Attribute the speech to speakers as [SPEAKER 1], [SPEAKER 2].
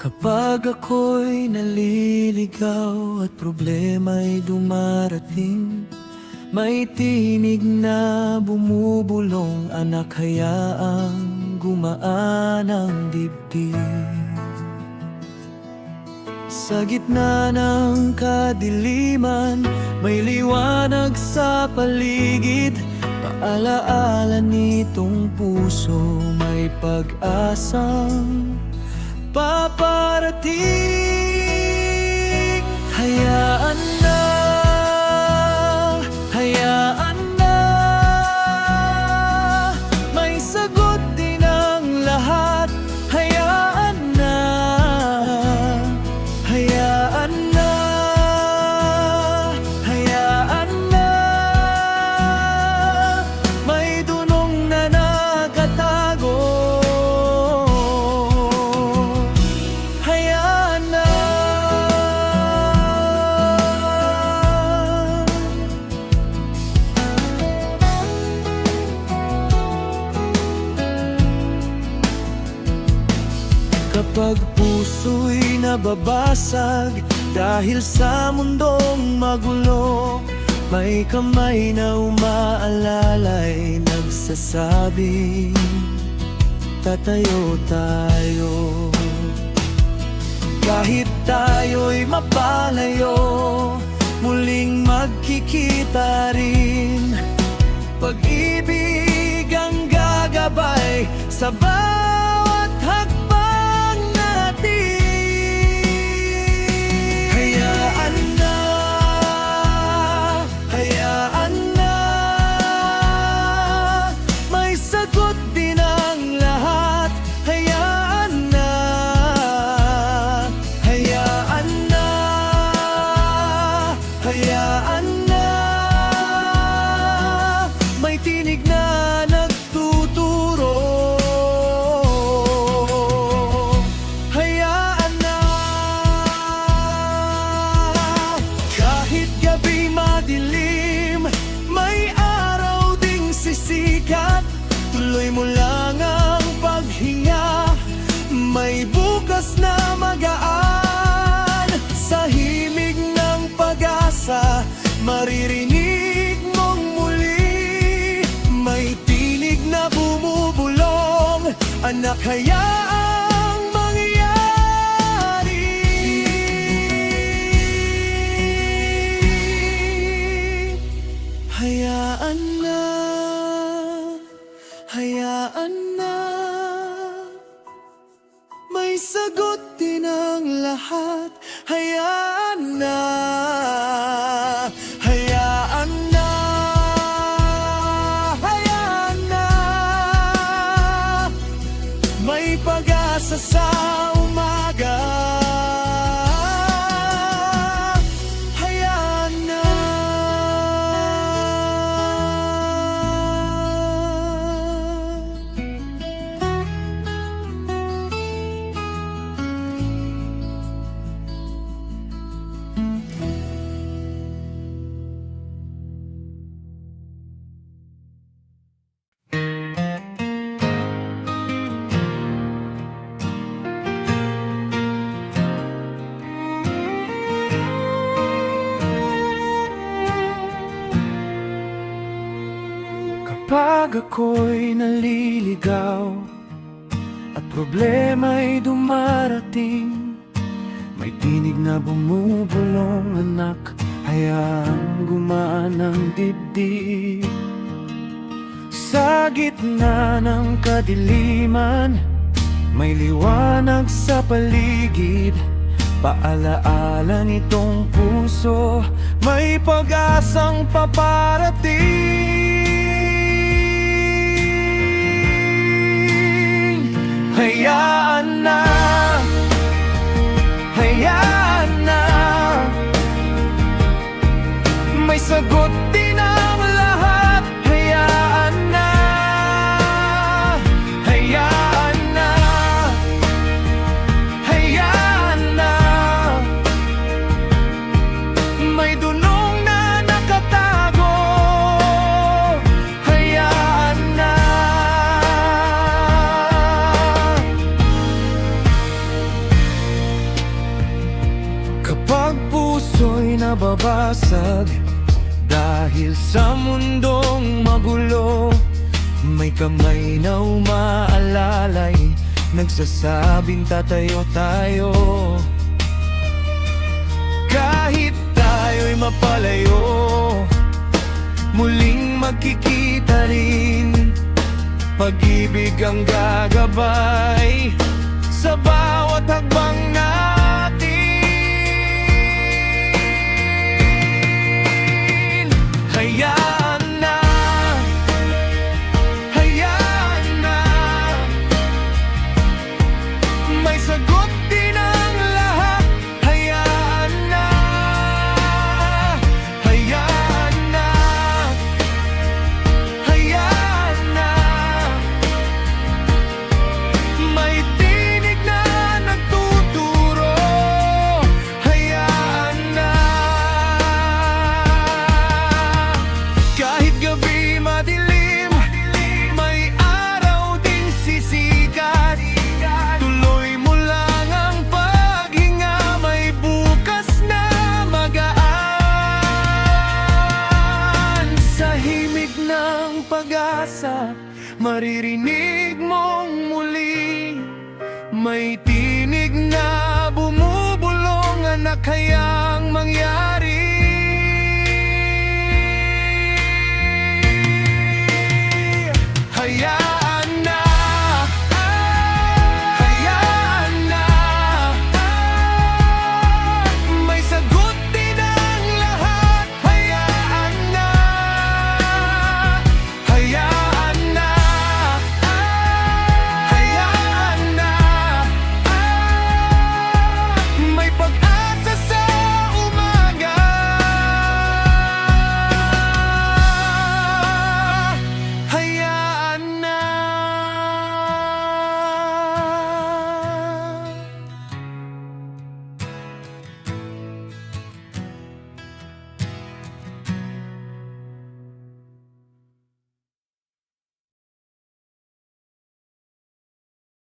[SPEAKER 1] Kapag ako'y naliligaw at problema'y dumarating, may tinig na bumubulong, anak, hayaang gumaan ang dibdib. Sa gitna ng kadiliman, may liwanag sa paligid. Paalaala nitong puso, may pag-asang paparating. Hayaan na, hayaan na, may sagot din ang lahat. Hayaan na, hayaan na, hayaan na, may dunong na nakatago. Hayaan na. Kapag puso'y nababasag dahil sa mundong magulo, may kamay na umaalalay, nagsasabing tatayo tayo. Kahit tayo'y mapalayo, muling magkikita rin. Pag-ibig ang gagabay sa bawat hakbang natin. Hayaan na, hayaan na, may sagot din ang lahat. Hayaan na, hayaan na, hayaan na, may tinig na nagtuturo. Hayaan na. Kahit gabi madilim, may araw ding sisikat. Tuloy mo lang ang paghinga, may bukas na magaan. Sa himig ng pag-asa, maririnig mong muli, may tinig na bumubulong, anak, hayaang mangyari. Hayaan na, hayaan na, may sagot din ang lahat. Hayaan na, hayaan na, hayaan na, may pag-asa sa umaga. Hayaan na. Kapag ako'y naliligaw at problema'y dumarating, may tinig na bumubulong, anak, hayaang gumaan ang dibdib. Sa gitna ng kadiliman, may liwanag sa paligid. Paalaala nitong puso, may pag-asang paparating. Hayaan na, hayaan na, may sagot din ang lahat. Hayaan na, hayaan na, hayaan na, may dunong na nakatago. Hayaan na, mabasag dahil sa mundong magulo. May kamay na umaalalay, nagsasabing tatayo tayo. Kahit tayo'y mapalayo, muling magkikita rin. Pag-ibig ang gagabay sa bawat hakbang natin. Hayaan na, hayaan na, may sagot din ang lahat. Hayaan na, hayaan na, hayaan na, may tinig na nagtuturo. Hayaan na, kahit gabi madilim, may araw ding sisikat. Tuloy mo lang ang paghinga, may bukas na magaan. Sa himig ng pag-asa, maririnig mong muli, may tinig na bumubulong, anak, hayaan